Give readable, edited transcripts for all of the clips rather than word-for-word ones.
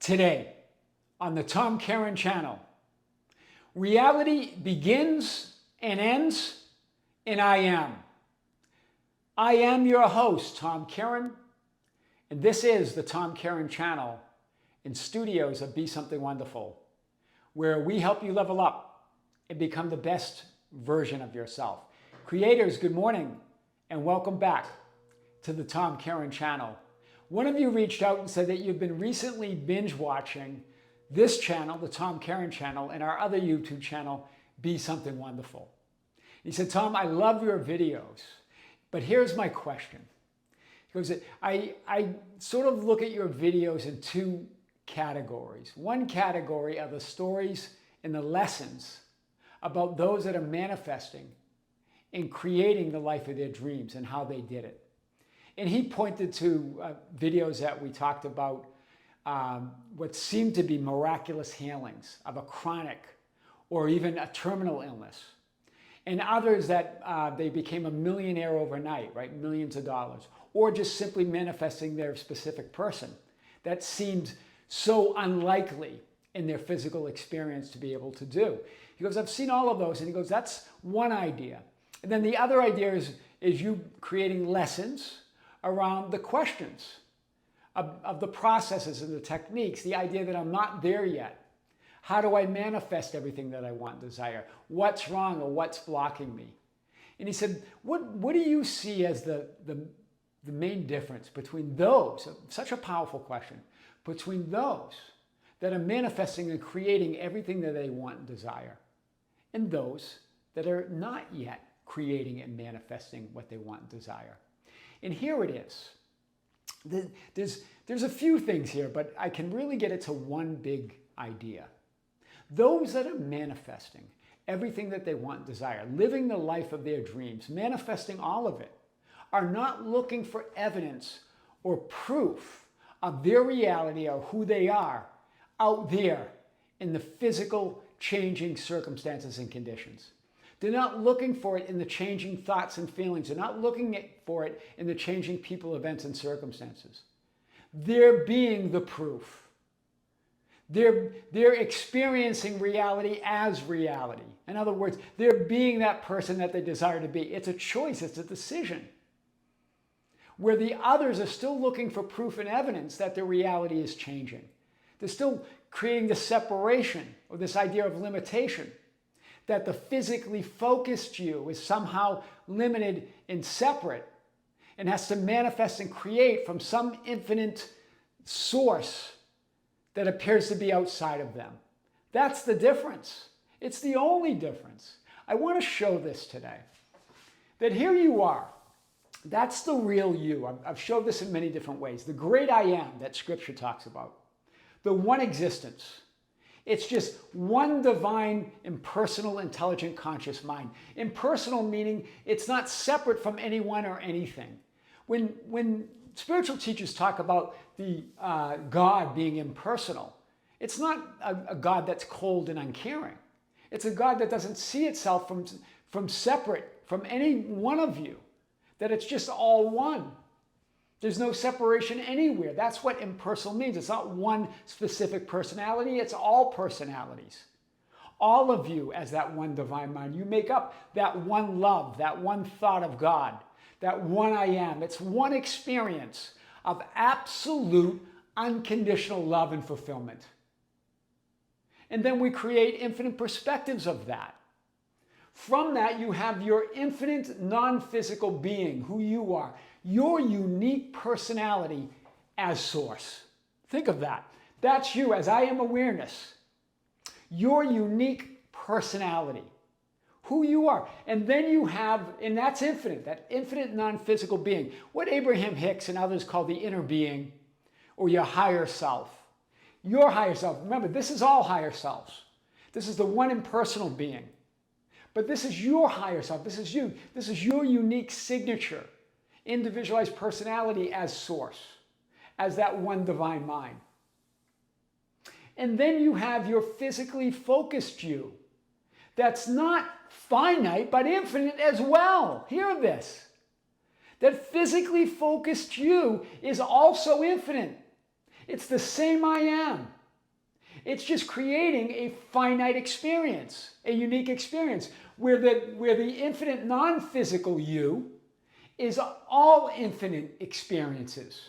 Today on the Tom Kearin channel. Reality begins and ends in I am. I am your host, Tom Kearin, and this is the Tom Kearin channel in studios of Be Something Wonderful, where we help you level up and become the best version of yourself. Creators, good morning and welcome back to the Tom Kearin channel. One of you reached out and said that you've been recently binge watching this channel, the Tom Kearin channel, and our other YouTube channel, Be Something Wonderful. He said, Tom, I love your videos, but here's my question. He goes, I sort of look at your videos in two categories. One category are the stories and the lessons about those that are manifesting and creating the life of their dreams and how they did it. And he pointed to videos that we talked about what seemed to be miraculous healings of a chronic or even a terminal illness. And others that they became a millionaire overnight, right? Millions of dollars. Or just simply manifesting their specific person. That seemed so unlikely in their physical experience to be able to do. He goes, I've seen all of those. And he goes, that's one idea. And then the other idea is you creating lessons around the questions of the processes and the techniques, the idea that I'm not there yet. How do I manifest everything that I want and desire? What's wrong or what's blocking me? And he said, what do you see as the main difference between those, such a powerful question, between those that are manifesting and creating everything that they want and desire, and those that are not yet creating and manifesting what they want and desire? And here it is. There's a few things here, but I can really get it to one big idea. Those that are manifesting everything that they want and desire, living the life of their dreams, manifesting all of it, are not looking for evidence or proof of their reality or who they are out there in the physical changing circumstances and conditions. They're not looking for it in the changing thoughts and feelings. They're not looking for it in the changing people, events, and circumstances. They're being the proof. They're experiencing reality as reality. In other words, they're being that person that they desire to be. It's a choice. It's a decision. Where the others are still looking for proof and evidence that their reality is changing. They're still creating the separation or this idea of limitation. That the physically focused you is somehow limited and separate and has to manifest and create from some infinite source that appears to be outside of them. That's the difference. It's the only difference. I want to show this today. That here you are. That's the real you. I've showed this in many different ways. The great I am that Scripture talks about. The one existence. It's just one divine, impersonal, intelligent, conscious mind. Impersonal meaning it's not separate from anyone or anything. When spiritual teachers talk about the God being impersonal, it's not a God that's cold and uncaring. It's a God that doesn't see itself from separate from any one of you. That it's just all one. There's no separation anywhere. That's what impersonal means. It's not one specific personality. It's all personalities. All of you as that one divine mind. You make up that one love, that one thought of God, that one I am. It's one experience of absolute unconditional love and fulfillment. And then we create infinite perspectives of that. From that, you have your infinite non-physical being, who you are. Your unique personality as source. Think of that. That's you as I am awareness. Your unique personality. Who you are. And then you have, and that's infinite, that infinite non-physical being. What Abraham Hicks and others call the inner being or your higher self. Your higher self. Remember, this is all higher selves. This is the one impersonal being. But this is your higher self. This is you. This is your unique signature. Individualized personality as source, as that one divine mind. And then you have your physically focused you. That's not finite, but infinite as well. Hear this. That physically focused you is also infinite. It's the same I am. It's just creating a finite experience, a unique experience, where the infinite non-physical you is all infinite experiences.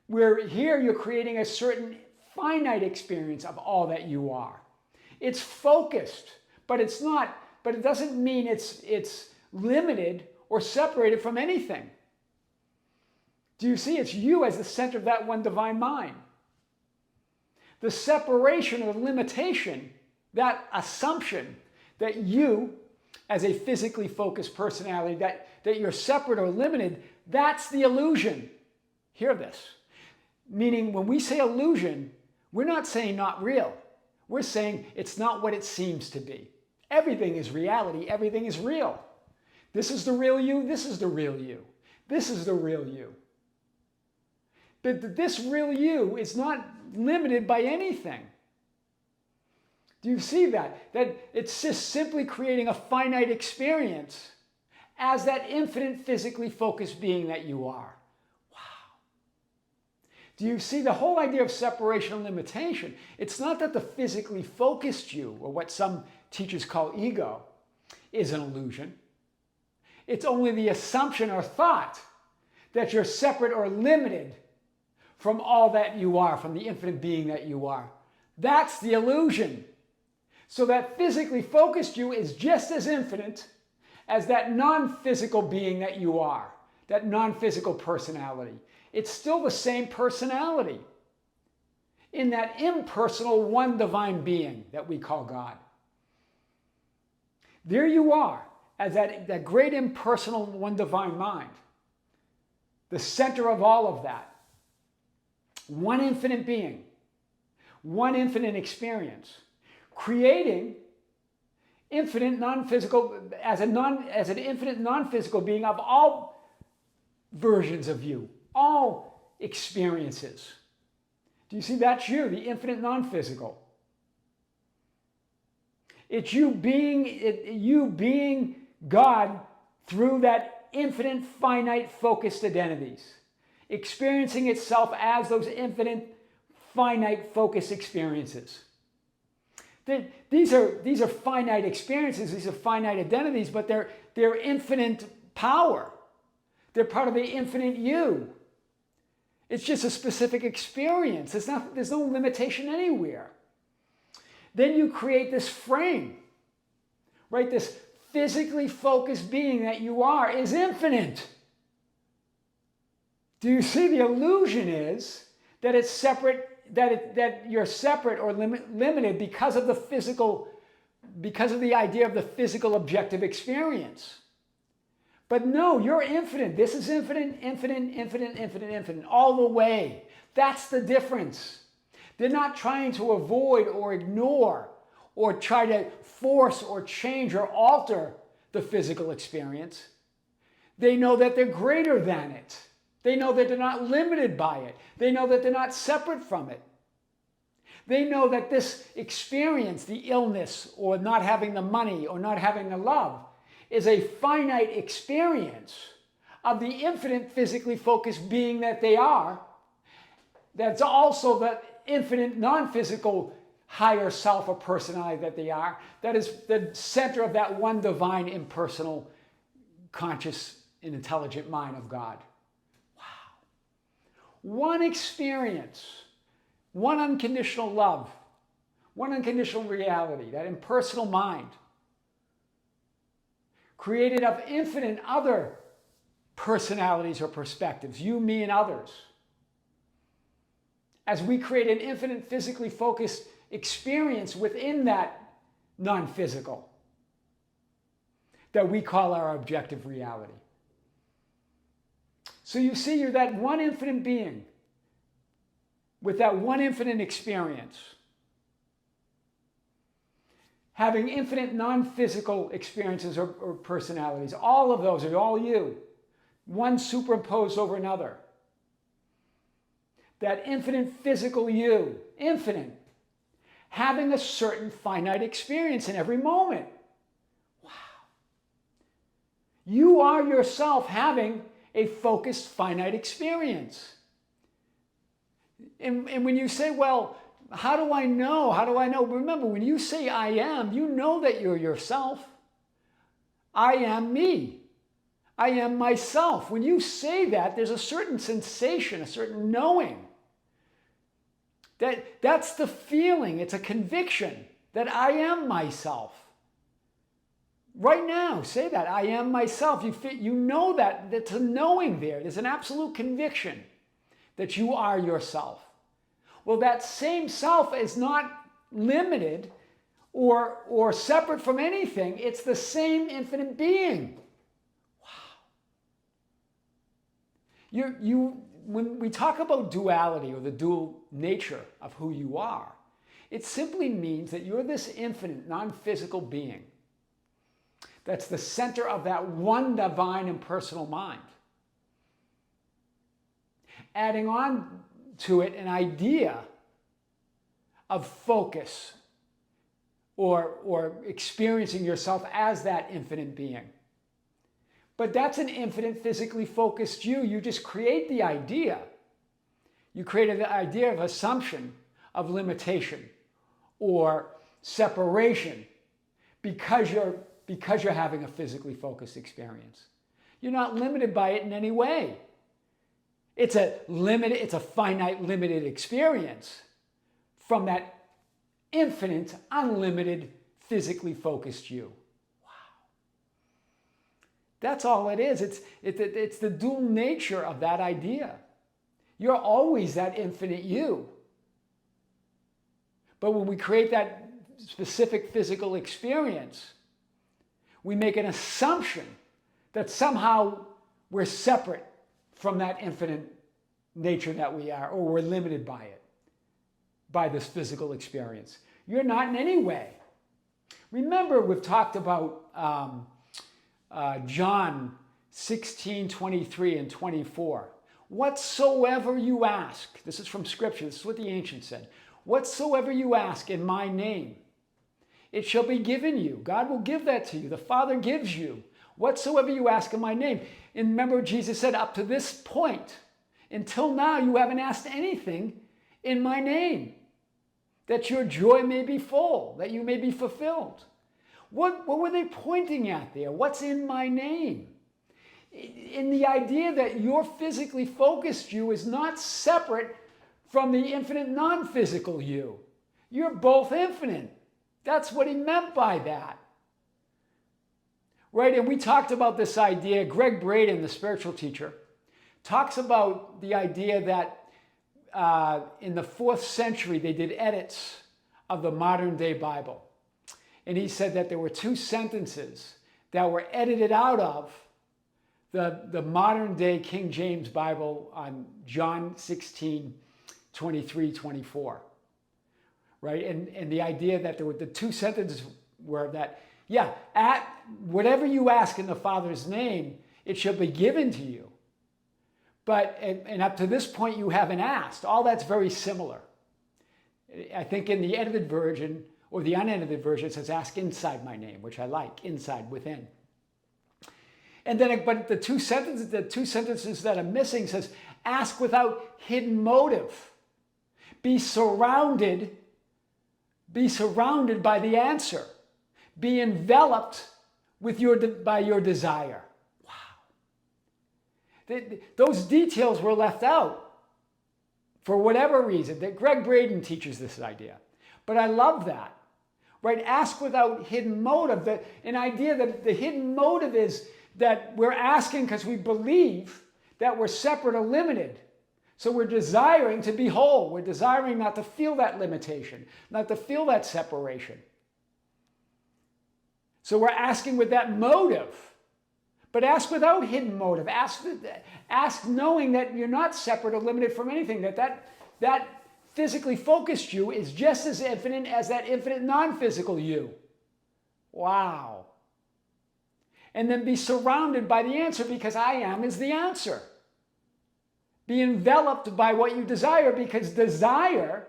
Where here you're creating a certain finite experience of all that you are. It's focused, but it's not, but it doesn't mean it's limited or separated from anything. Do you see? It's you as the center of that one divine mind. The separation or the limitation, that assumption that you, as a physically focused personality, that you're separate or limited, that's the illusion. Hear this. Meaning when we say illusion, we're not saying not real. We're saying it's not what it seems to be. Everything is reality. Everything is real. This is the real you. This is the real you. This is the real you. But this real you is not limited by anything. Do you see that? That it's just simply creating a finite experience as that infinite physically focused being that you are. Wow. Do you see the whole idea of separation and limitation? It's not that the physically focused you, or what some teachers call ego, is an illusion. It's only the assumption or thought that you're separate or limited from all that you are, from the infinite being that you are. That's the illusion. So that physically focused you is just as infinite as that non-physical being that you are, that non-physical personality. It's still the same personality in that impersonal one divine being that we call God. There you are, as that great impersonal one divine mind, the center of all of that. One infinite being, one infinite experience, creating infinite non-physical, as an infinite non-physical being of all versions of you, all experiences. Do you see? That's you, the infinite non-physical. It's you being God through that infinite, finite, focused identities, experiencing itself as those infinite, finite, focused experiences. These are finite experiences, these are finite identities, but they're infinite power. They're part of the infinite you. It's just a specific experience. There's no limitation anywhere. Then you create this frame, right? This physically focused being that you are is infinite. Do you see? The illusion is that it's separate, that you're separate or limited because of the physical, because of the idea of the physical objective experience. But no, you're infinite. This is infinite, infinite, infinite, infinite, infinite, all the way. That's the difference. They're not trying to avoid or ignore or try to force or change or alter the physical experience. They know that they're greater than it. They know that they're not limited by it. They know that they're not separate from it. They know that this experience, the illness or not having the money or not having the love, is a finite experience of the infinite physically focused being that they are. That's also the infinite non-physical higher self or personality that they are. That is the center of that one divine, impersonal, conscious and intelligent mind of God. One experience, one unconditional love, one unconditional reality, that impersonal mind, created of infinite other personalities or perspectives, you, me, and others. As we create an infinite physically focused experience within that non-physical that we call our objective reality. So you see, you're that one infinite being with that one infinite experience, having infinite non-physical experiences or personalities. All of those are all you, one superimposed over another. That infinite physical you, infinite, having a certain finite experience in every moment. Wow. You are yourself having a focused finite experience. And when you say, well, how do I know? How do I know? Remember, when you say I am, you know that you're yourself. I am me. I am myself. When you say that, there's a certain sensation, a certain knowing. That's the feeling. It's a conviction that I am myself. Right now, say that. I am myself. You know that. That's a knowing there. There's an absolute conviction that you are yourself. Well, that same self is not limited or separate from anything. It's the same infinite being. Wow. When we talk about duality or the dual nature of who you are, it simply means that you're this infinite, non-physical being that's the center of that one divine and personal mind. Adding on to it an idea of focus or experiencing yourself as that infinite being. But that's an infinite, physically focused you. You just create the idea. You created the idea of assumption, of limitation, or separation because you're having a physically focused experience. You're not limited by it in any way. It's a finite, limited experience from that infinite, unlimited, physically focused you. Wow. That's all it is. It's the dual nature of that idea. You're always that infinite you. But when we create that specific physical experience, we make an assumption that somehow we're separate from that infinite nature that we are, or we're limited by it, by this physical experience. You're not in any way. Remember, we've talked about John 16:23 and 24. Whatsoever you ask, this is from Scripture, this is what the ancients said. Whatsoever you ask in my name, it shall be given you. God will give that to you. The Father gives you. Whatsoever you ask in my name. And remember, Jesus said, up to this point, until now, you haven't asked anything in my name, that your joy may be full, that you may be fulfilled. What were they pointing at there? What's in my name? In the idea that your physically focused you is not separate from the infinite non-physical you. You're both infinite. That's what he meant by that. Right, and we talked about this idea. Greg Braden, the spiritual teacher, talks about the idea that in the 4th century they did edits of the modern day Bible. And he said that there were 2 sentences that were edited out of the modern day King James Bible on John 16:23, 24. Right, and the idea that there were the 2 sentences were that, yeah, at whatever you ask in the Father's name, it shall be given to you. But, and up to this point, you haven't asked. All that's very similar. I think in the edited version, or the unedited version, it says, ask inside my name, which I like, inside, within. And then, but the two sentences that are missing says, ask without hidden motive. Be surrounded by the answer. Be enveloped by your desire. Wow. Those details were left out for whatever reason. That Greg Braden teaches this idea. But I love that. Right? Ask without hidden motive. An idea that the hidden motive is that we're asking because we believe that we're separate or limited. So we're desiring to be whole. We're desiring not to feel that limitation, not to feel that separation. So we're asking with that motive. But ask without hidden motive. Ask knowing that you're not separate or limited from anything, that physically focused you is just as infinite as that infinite non-physical you. Wow. And then be surrounded by the answer, because I am is the answer. Be enveloped by what you desire, because desire,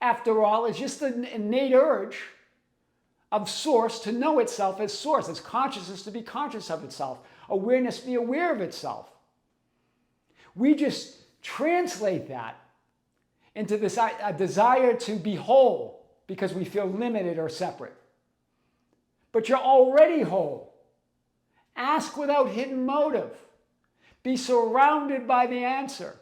after all, is just an innate urge of source to know itself as source, as consciousness to be conscious of itself, awareness to be aware of itself. We just translate that into this a desire to be whole because we feel limited or separate. But you're already whole. Ask without hidden motive. Be surrounded by the answer.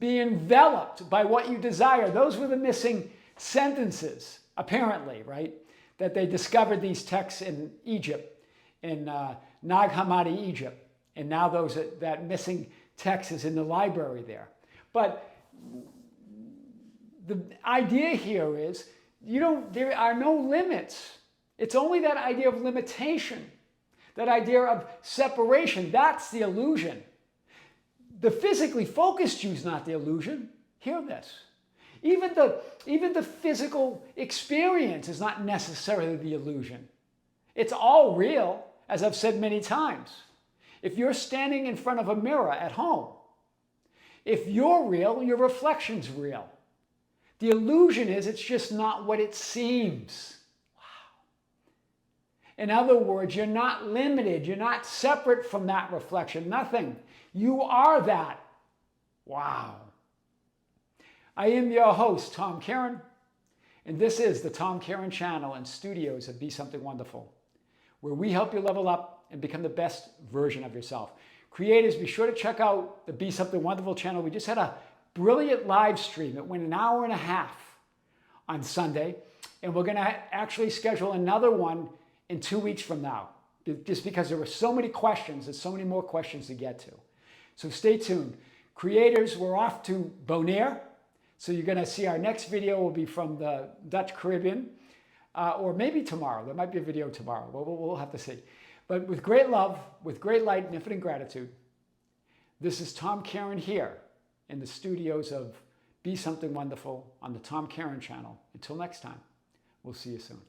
Be enveloped by what you desire. Those were the missing sentences, apparently, right? That they discovered these texts in Egypt, in Nag Hammadi, Egypt. And now that missing text is in the library there. But the idea here is there are no limits. It's only that idea of limitation, that idea of separation. That's the illusion. The physically focused you is not the illusion. Hear this. Even the physical experience is not necessarily the illusion. It's all real, as I've said many times. If you're standing in front of a mirror at home, if you're real, your reflection's real. The illusion is it's just not what it seems. Wow. In other words, you're not limited. You're not separate from that reflection. Nothing. You are that. Wow. I am your host, Tom Kearin, and this is the Tom Kearin channel and studios of Be Something Wonderful, where we help you level up and become the best version of yourself. Creators, be sure to check out the Be Something Wonderful channel. We just had a brilliant live stream. It went an hour and a half on Sunday, and we're going to actually schedule another one in 2 weeks from now, just because there were so many questions. There's so many more questions to get to. So stay tuned. Creators, we're off to Bonaire. So you're going to see our next video will be from the Dutch Caribbean, or maybe tomorrow. There might be a video tomorrow. We'll have to see. But with great love, with great light and infinite gratitude, this is Tom Kearin here in the studios of Be Something Wonderful on the Tom Kearin channel. Until next time, we'll see you soon.